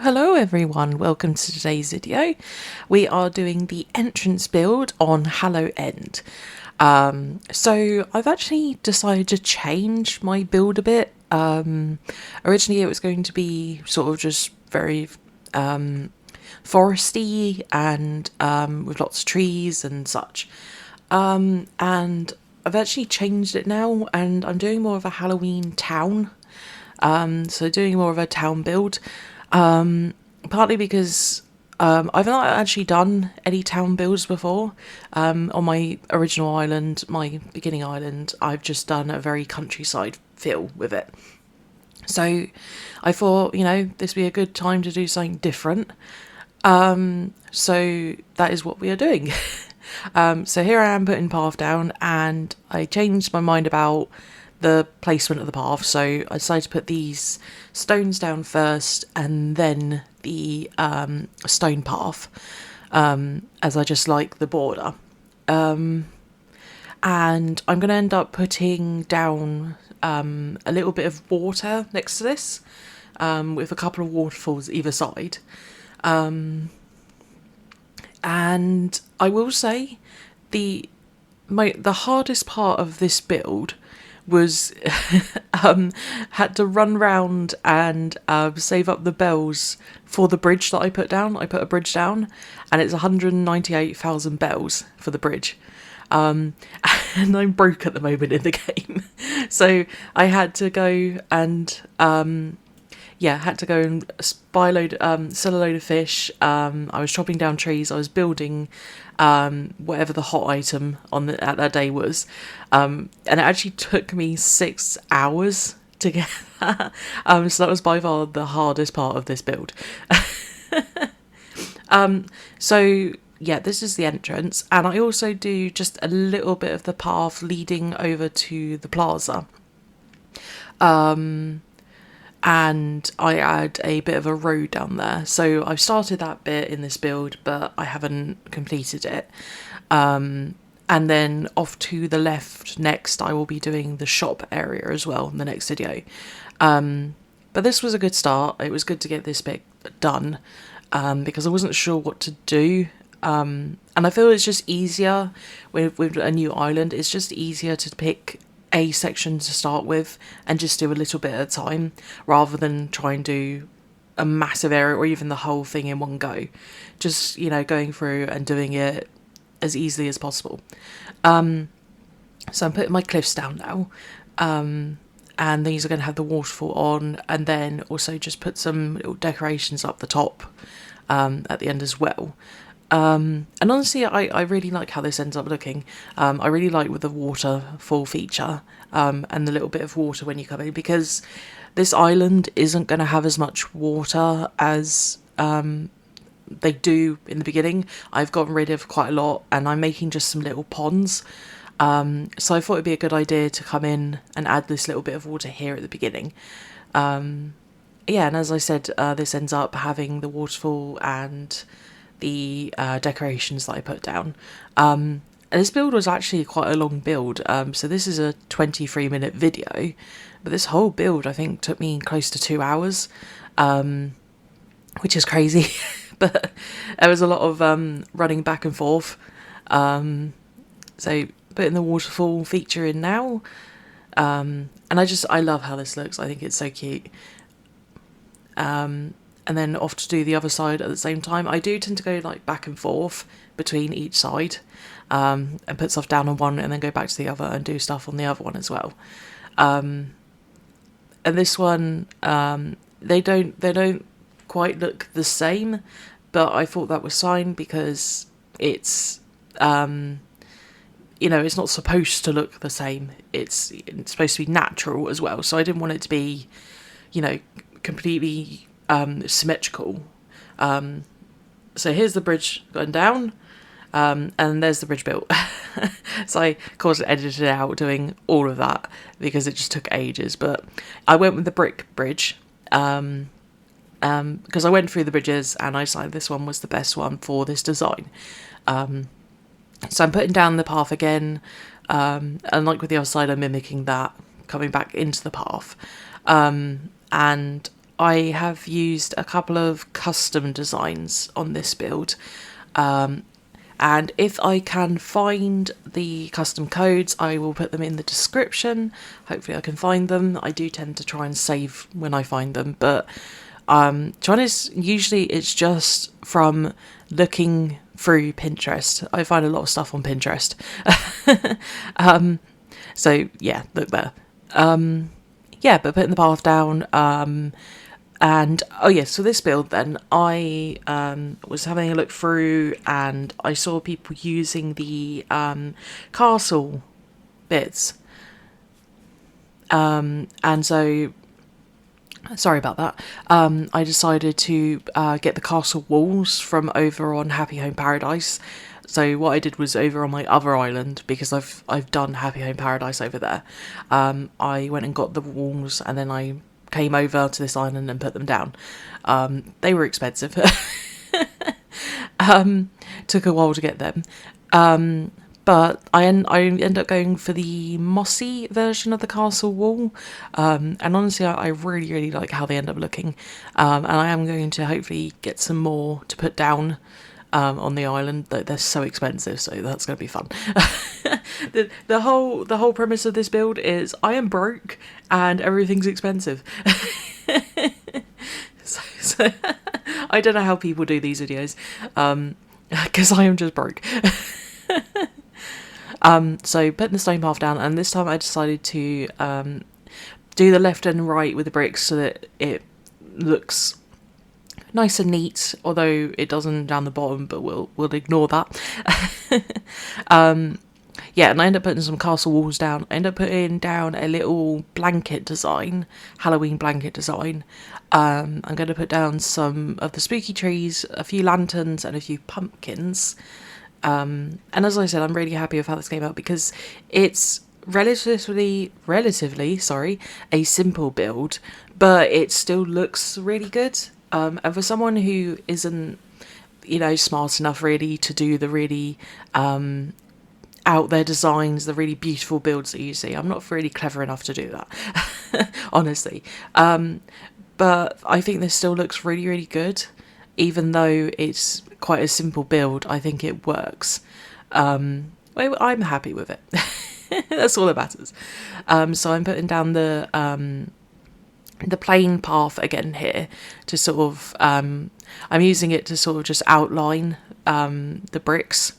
Hello everyone, welcome to today's video. We are doing the entrance build on Hallow End. So I've actually decided to change my build a bit. Originally it was going to be sort of just very foresty and with lots of trees and such. And I've actually changed it now and I'm doing more of a Halloween town. So doing more of a town build. Partly because I've not actually done any town builds before. On my original island, my beginning island, I've just done a very countryside feel with it. So I thought, this would be a good time to do something different. So that is what we are doing. So here I am putting path down, and I changed my mind about the placement of the path, so I decided to put these stones down first and then the stone path, as I just like the border. And I'm going to end up putting down a little bit of water next to this, with a couple of waterfalls either side. And I will say the hardest part of this build was had to run round and save up the bells for the bridge that I put down. I put a bridge down and it's 198,000 bells for the bridge. And I'm broke at the moment in the game. So I had to go and buy sell a load of fish. I was chopping down trees. I was building whatever the hot item at that day was, and it actually took me 6 hours to get that. So that was by far the hardest part of this build. So yeah, this is the entrance, and I also do just a little bit of the path leading over to the plaza. And I add a bit of a road down there. So I've started that bit in this build, but I haven't completed it. And then off to the left next, I will be doing the shop area as well in the next video. But this was a good start. It was good to get this bit done, because I wasn't sure what to do. And I feel it's just easier with a new island. It's just easier to pick a section to start with and just do a little bit at a time, rather than try and do a massive area or even the whole thing in one go. Just, going through and doing it as easily as possible. So I'm putting my cliffs down now, and these are going to have the waterfall on, and then also just put some little decorations up the top at the end as well. And honestly, I really like how this ends up looking. I really like with the waterfall feature, and the little bit of water when you come in, because this island isn't going to have as much water as they do in the beginning. I've gotten rid of quite a lot, and I'm making just some little ponds. So I thought it'd be a good idea to come in and add this little bit of water here at the beginning. And as I said, this ends up having the waterfall and the decorations that I put down. And this build was actually quite a long build, so this is a 23-minute video, but this whole build I think took me close to 2 hours, which is crazy. But there was a lot of running back and forth. So putting the waterfall feature in now, and I love how this looks. I think it's so cute. And then off to do the other side at the same time. I do tend to go back and forth between each side, and put stuff down on one and then go back to the other and do stuff on the other one as well. And this one, they don't quite look the same, but I thought that was fine because it's it's not supposed to look the same. It's supposed to be natural as well. So I didn't want it to be, completely symmetrical. So here's the bridge going down, and there's the bridge built. So I of course edited it out doing all of that because it just took ages, but I went with the brick bridge, because I went through the bridges and I decided this one was the best one for this design. So I'm putting down the path again, and like with the other side, I'm mimicking that, coming back into the path, and I have used a couple of custom designs on this build. And if I can find the custom codes, I will put them in the description. Hopefully I can find them. I do tend to try and save when I find them, but to be honest, usually it's just from looking through Pinterest. I find a lot of stuff on Pinterest. So yeah, look there. Yeah, but putting the path down, and oh yes, so this build then, I was having a look through and I saw people using the castle bits. And so, sorry about that. I decided to get the castle walls from over on Happy Home Paradise. So what I did was over on my other island, because I've done Happy Home Paradise over there. I went and got the walls, and then I came over to this island and put them down. They were expensive. Took a while to get them. But I end up going for the mossy version of the castle wall. And honestly, I really, really like how they end up looking. And I am going to hopefully get some more to put down on the island. They're so expensive, so that's going to be fun. The whole premise of this build is I am broke and everything's expensive. So I don't know how people do these videos, because I am just broke. So putting the stone path down, and this time I decided to do the left and right with the bricks so that it looks nice and neat, although it doesn't down the bottom, but we'll ignore that. Yeah, and I end up putting some castle walls down. I end up putting down a little blanket design, Halloween blanket design. I'm going to put down some of the spooky trees, a few lanterns, and a few pumpkins. And as I said, I'm really happy with how this came out, because it's relatively, a simple build, but it still looks really good. And for someone who isn't, smart enough really to do the really out there designs, the really beautiful builds that you see, I'm not really clever enough to do that, honestly. But I think this still looks really, really good, even though it's quite a simple build. I think it works. I'm happy with it. That's all that matters. So I'm putting down the plain path again here to sort of, I'm using it to sort of just outline the bricks,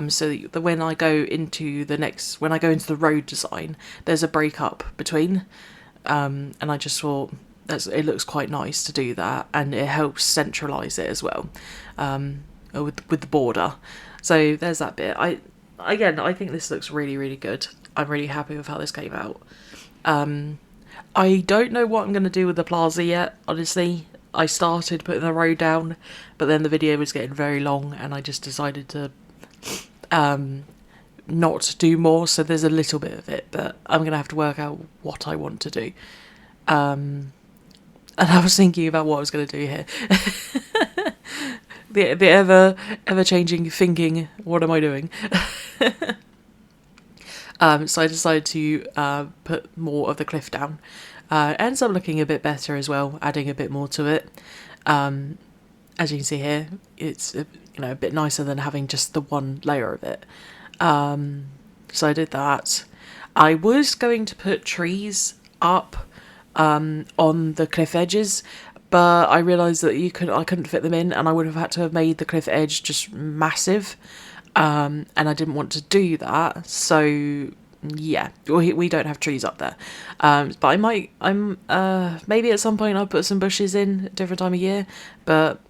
so that when I go into the road design, there's a break up between, and I just thought it looks quite nice to do that, and it helps centralise it as well, with the border. So there's that bit. I think this looks really, really good. I'm really happy with how this came out. I don't know what I'm going to do with the plaza yet, honestly. I started putting the road down, but then the video was getting very long and I just decided to not do more, so there's a little bit of it, but I'm going to have to work out what I want to do. And I was thinking about what I was going to do here. the ever-changing thinking, what am I doing? So I decided to put more of the cliff down. It ends up looking a bit better as well, adding a bit more to it. As you can see here, it's a bit nicer than having just the one layer of it. So I did that. I was going to put trees up on the cliff edges, but I realised that I couldn't fit them in, and I would have had to have made the cliff edge just massive. And I didn't want to do that, so yeah, we don't have trees up there. But maybe at some point I'll put some bushes in a different time of year, but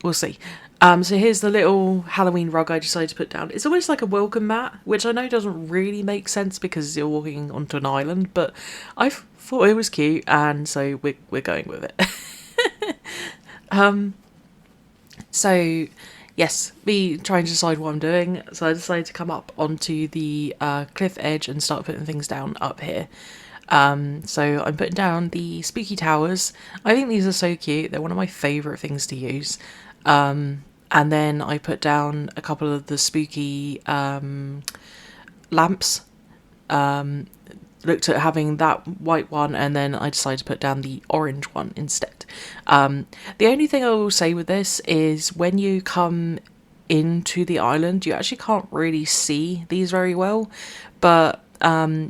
we'll see. So here's the little Halloween rug I decided to put down. It's almost like a welcome mat, which I know doesn't really make sense because you're walking onto an island, but I thought it was cute, and so we're going with it. So yes, me trying to decide what I'm doing, so I decided to come up onto the cliff edge and start putting things down up here. So I'm putting down the spooky towers. I think these are so cute. They're one of my favourite things to use. And then I put down a couple of the spooky lamps. looked at having that white one, and then I decided to put down the orange one instead. The only thing I will say with this is when you come into the island, you actually can't really see these very well, but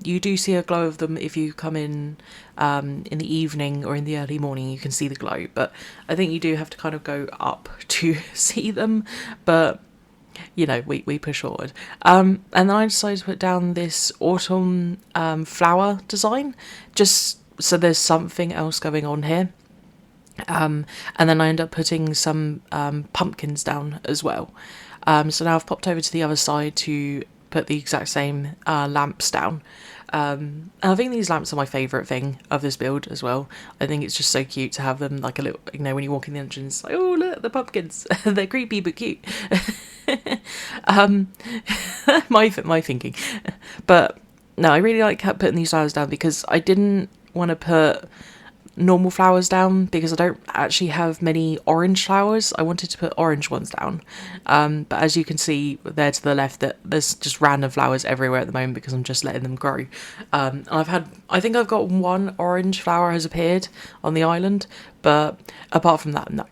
you do see a glow of them if you come in the evening or in the early morning. You can see the glow, but I think you do have to kind of go up to see them, but you know, we push forward. And then I decided to put down this autumn flower design, just so there's something else going on here. And then I end up putting some pumpkins down as well. So now I've popped over to the other side to put the exact same lamps down. And I think these lamps are my favourite thing of this build as well. I think it's just so cute to have them like a little, you know, when you walk in the entrance, like, oh look, the pumpkins. They're creepy but cute. My thinking. But no, I really like putting these flowers down because I didn't want to put normal flowers down because I don't actually have many orange flowers. I wanted to put orange ones down, but as you can see there to the left, that there's just random flowers everywhere at the moment because I'm just letting them grow. I think I've got one orange flower has appeared on the island, but apart from that, no.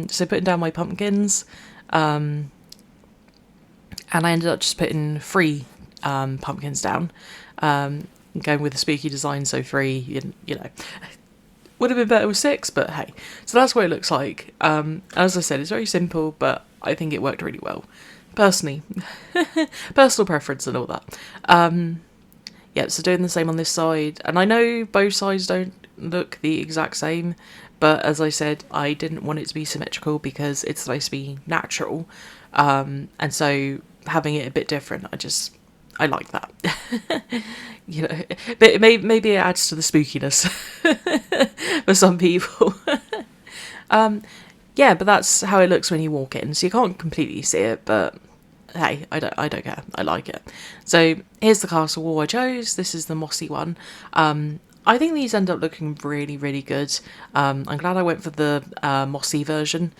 So putting down my pumpkins, and I ended up just putting 3 pumpkins down, going with the spooky design, so 3, you know, would have been better with 6, but hey. So that's what it looks like. As I said, it's very simple, but I think it worked really well, personally. Personal preference and all that. Yeah, so doing the same on this side, and I know both sides don't look the exact same, but as I said, I didn't want it to be symmetrical because it's supposed to be natural, and so having it a bit different, I like that. You know, but maybe it adds to the spookiness for some people. Yeah, but that's how it looks when you walk in, so you can't completely see it, but hey, I don't care. I like it. So here's the castle wall I chose. This is the mossy one. I think these end up looking really, really good. I'm glad I went for the mossy version,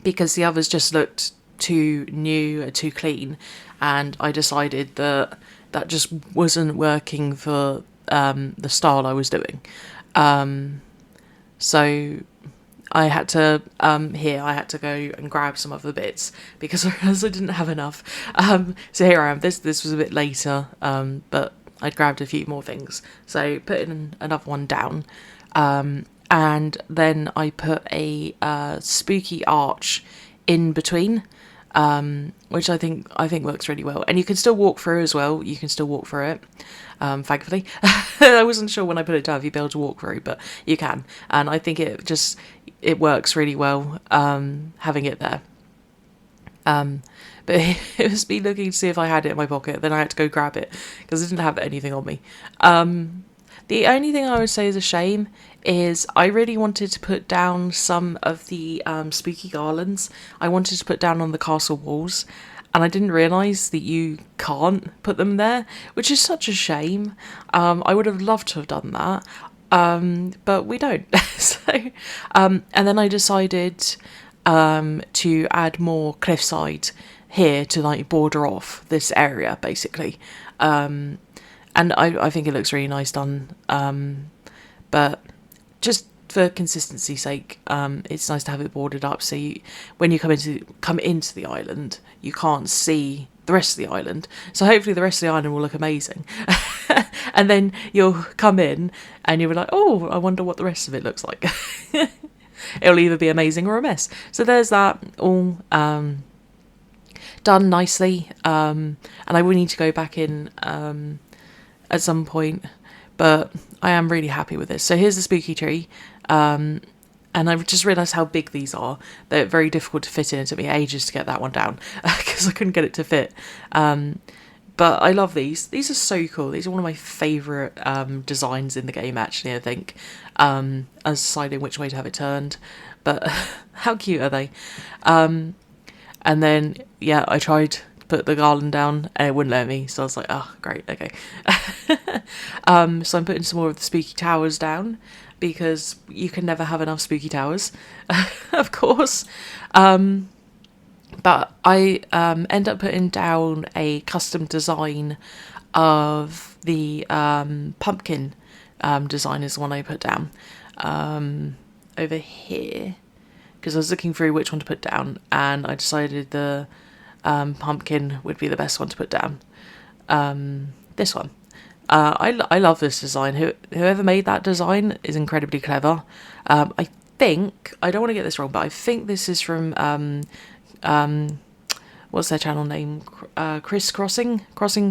because the others just looked too new, too clean, and I decided that just wasn't working for the style I was doing. So I had to I had to go and grab some other bits because I realised I didn't have enough. So here I am. This was a bit later, but I'd grabbed a few more things. So putting another one down, and then I put a spooky arch in between, which I think works really well. And you can still walk through as well. You can still walk through it. Thankfully, I wasn't sure when I put it down if you'd be able to walk through, but you can. And I think it works really well, having it there. But it was me looking to see if I had it in my pocket. Then I had to go grab it because I didn't have anything on me. The only thing I would say is a shame is I really wanted to put down some of the spooky garlands. I wanted to put down on the castle walls, and I didn't realise that you can't put them there, which is such a shame. I would have loved to have done that, but we don't. So, and then I decided to add more cliffside here to like border off this area basically, and I think it looks really nice done, but just for consistency's sake, it's nice to have it bordered up so when you come into the island you can't see the rest of the island, so hopefully the rest of the island will look amazing. And then you'll come in and you'll be like, oh, I wonder what the rest of it looks like. It'll either be amazing or a mess. So there's that all done nicely, and I will need to go back in at some point, but I am really happy with this. So here's the spooky tree, and I've just realised how big these are. They're very difficult to fit in. It took me ages to get that one down because I couldn't get it to fit. But I love these. These are so cool. These are one of my favourite designs in the game, actually, I think. I was deciding which way to have it turned. But how cute are they? And then, yeah, I tried to put the garland down and it wouldn't let me. So I was like, oh, great, okay. So I'm putting some more of the spooky towers down because you can never have enough spooky towers, of course. But I end up putting down a custom design of the pumpkin design is the one I put down over here, because I was looking through which one to put down, and I decided the pumpkin would be the best one to put down. This one. I love this design. Whoever made that design is incredibly clever. I think, I don't want to get this wrong, but I think this is from what's their channel name? Crossing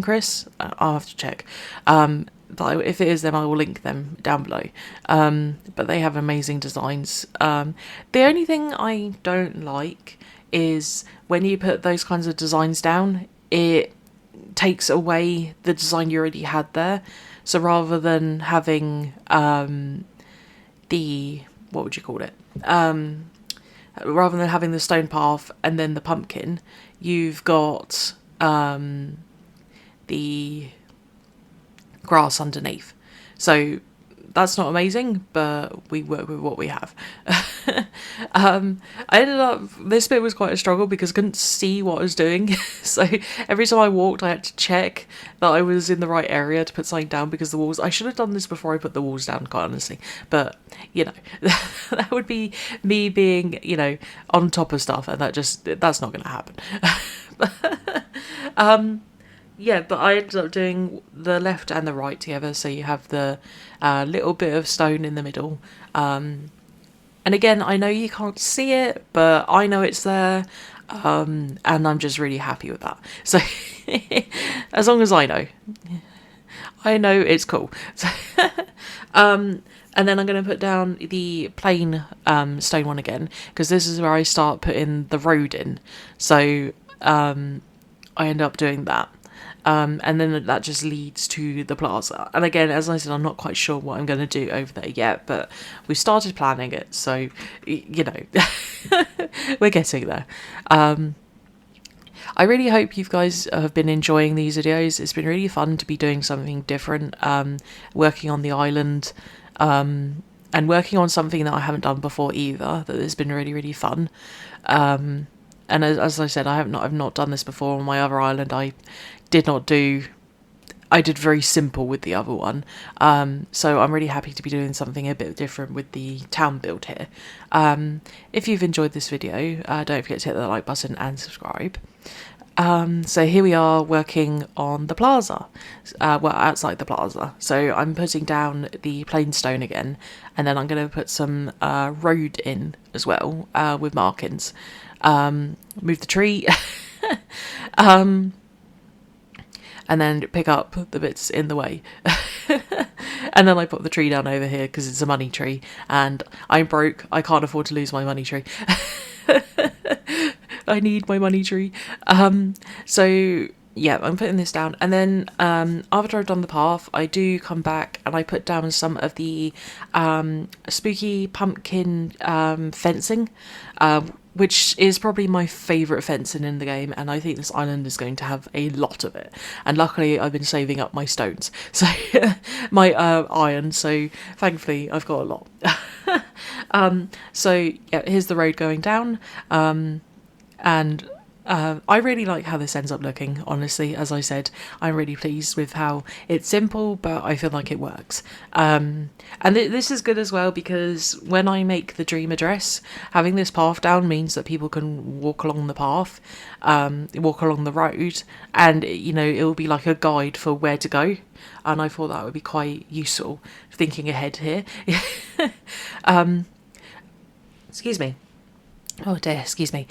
Chris. I'll have to check. But if it is them, I will link them down below. But they have amazing designs. The only thing I don't like is when you put those kinds of designs down, it takes away the design you already had there. So rather than having what would you call it? Rather than having the stone path and then the pumpkin, you've got the grass underneath. So that's not amazing, but we work with what we have. I ended up, this bit was quite a struggle because I couldn't see what I was doing. So every time I walked, I had to check that I was in the right area to put something down, because the walls, I should have done this before I put the walls down, quite honestly. But, you know, that would be me being, you know, on top of stuff, and that's not going to happen. Yeah, but I ended up doing the left and the right together, so you have the little bit of stone in the middle. And again, I know you can't see it, but I know it's there, and I'm just really happy with that. So, as long as I know it's cool. So, and then I'm going to put down the plain stone one again, because this is where I start putting the road in. So, I end up doing that. And then that just leads to the plaza. And again, as I said, I'm not quite sure what I'm going to do over there yet, but we started planning it, so, you know, we're getting there. I really hope you guys have been enjoying these videos. It's been really fun to be doing something different, working on the island, and working on something that I haven't done before either. That has been really, really fun. And as I said, I've not done this before on my other island. I did very simple with the other one. So I'm really happy to be doing something a bit different with the town build here. If you've enjoyed this video, don't forget to hit the like button and subscribe. So here we are working on the plaza, well, outside the plaza. So I'm putting down the plain stone again, and then I'm going to put some road in as well, with markings. Move the tree, and then pick up the bits in the way. And then I put the tree down over here because it's a money tree, and I'm broke. I can't afford to lose my money tree. I need my money tree. So yeah, I'm putting this down, and then after I've done the path, I do come back and I put down some of the spooky pumpkin fencing, which is probably my favourite fencing in the game, and I think this island is going to have a lot of it. And luckily I've been saving up my stones, so my iron, so thankfully I've got a lot. So yeah, here's the road going down, and I really like how this ends up looking, honestly. As I said, I'm really pleased with how it's simple, but I feel like it works. And this is good as well, because when I make the dream address, having this path down means that people can walk along the path, walk along the road, and, you know, it will be like a guide for where to go. And I thought that would be quite useful, thinking ahead here. Excuse me. Oh dear, excuse me.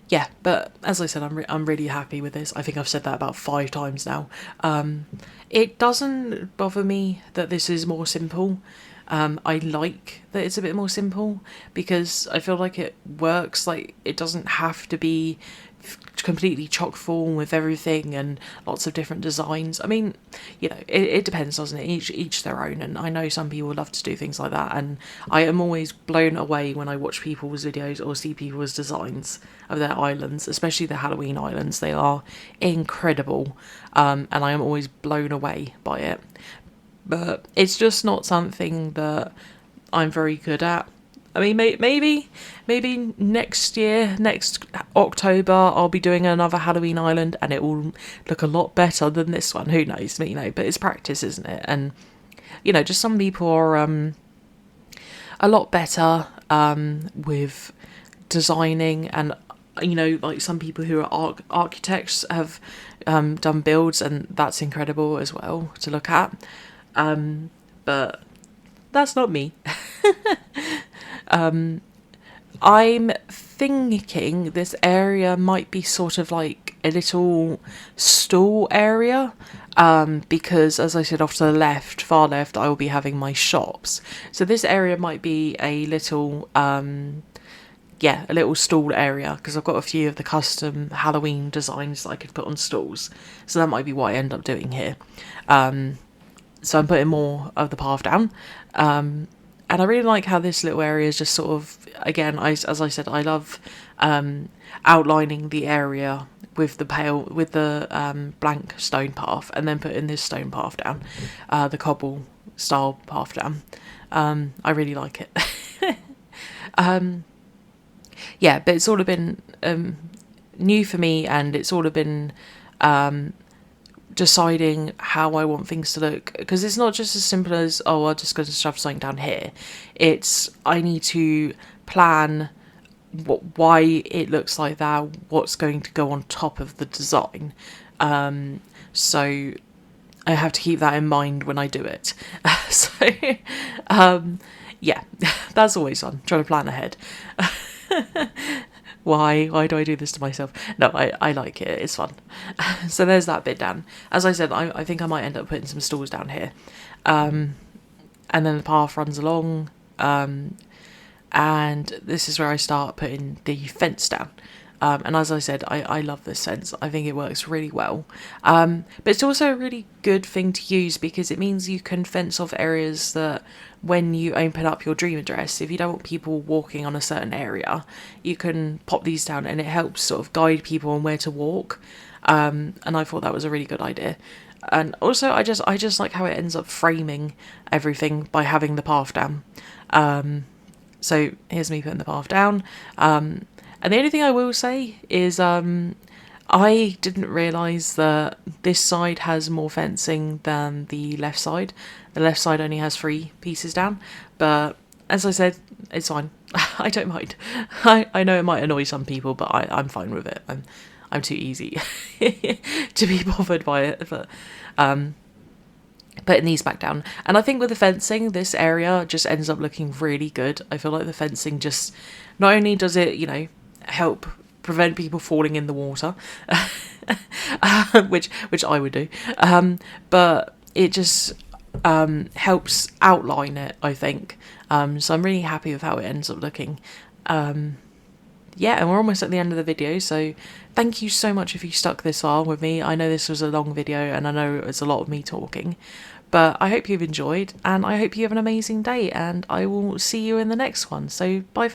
Yeah, but as I said, I'm really happy with this. I think I've said that about 5 times now. It doesn't bother me that this is more simple. I like that it's a bit more simple, because I feel like it works. Like, it doesn't have to be completely chock full with everything and lots of different designs. I mean, you know, it depends, doesn't it? Each their own, and I know some people love to do things like that, and I am always blown away when I watch people's videos or see people's designs of their islands, especially the Halloween islands. They are incredible, and I am always blown away by it. But it's just not something that I'm very good at. I mean, maybe next year, next October, I'll be doing another Halloween Island, and it will look a lot better than this one. Who knows? But it's practice, isn't it? And just some people are a lot better with designing, and like some people who are architects have done builds, and that's incredible as well to look at. But that's not me. I'm thinking this area might be sort of like a little stall area, because as I said, off to the left, far left, I will be having my shops. So this area might be a little, a little stall area, because I've got a few of the custom Halloween designs that I could put on stalls. So that might be what I end up doing here. So I'm putting more of the path down. And I really like how this little area is just sort of, again, as I said, I love outlining the area with the blank stone path, and then putting this stone path down, the cobble style path down. I really like it. But it's sort of been new for me, and it's sort of been deciding how I want things to look, because it's not just as simple as, oh, I'm just going to shove something down here. I need to plan why it looks like that, what's going to go on top of the design. So I have to keep that in mind when I do it. That's always fun, trying to plan ahead. Why do I do this to myself? No, I like it. It's fun. So there's that bit down. As I said, I think I might end up putting some stalls down here. And then the path runs along. And this is where I start putting the fence down. And as I said, I love this fence. I think it works really well. But it's also a really good thing to use, because it means you can fence off areas that when you open up your dream address, if you don't want people walking on a certain area, you can pop these down, and it helps sort of guide people on where to walk. And I thought that was a really good idea. And also, I just like how it ends up framing everything by having the path down. So here's me putting the path down. And the only thing I will say is I didn't realise that this side has more fencing than the left side. The left side only has 3 pieces down. But as I said, it's fine. I don't mind. I know it might annoy some people, but I'm fine with it. I'm too easy to be bothered by it. But putting these back down. And I think with the fencing, this area just ends up looking really good. I feel like the fencing just, not only does it, help prevent people falling in the water, which I would do, but it just helps outline it, I think. So I'm really happy with how it ends up looking. And we're almost at the end of the video, so thank you so much if you stuck this far with me. I know this was a long video, and I know it's a lot of me talking, but I hope you've enjoyed, and I hope you have an amazing day, and I will see you in the next one. So bye.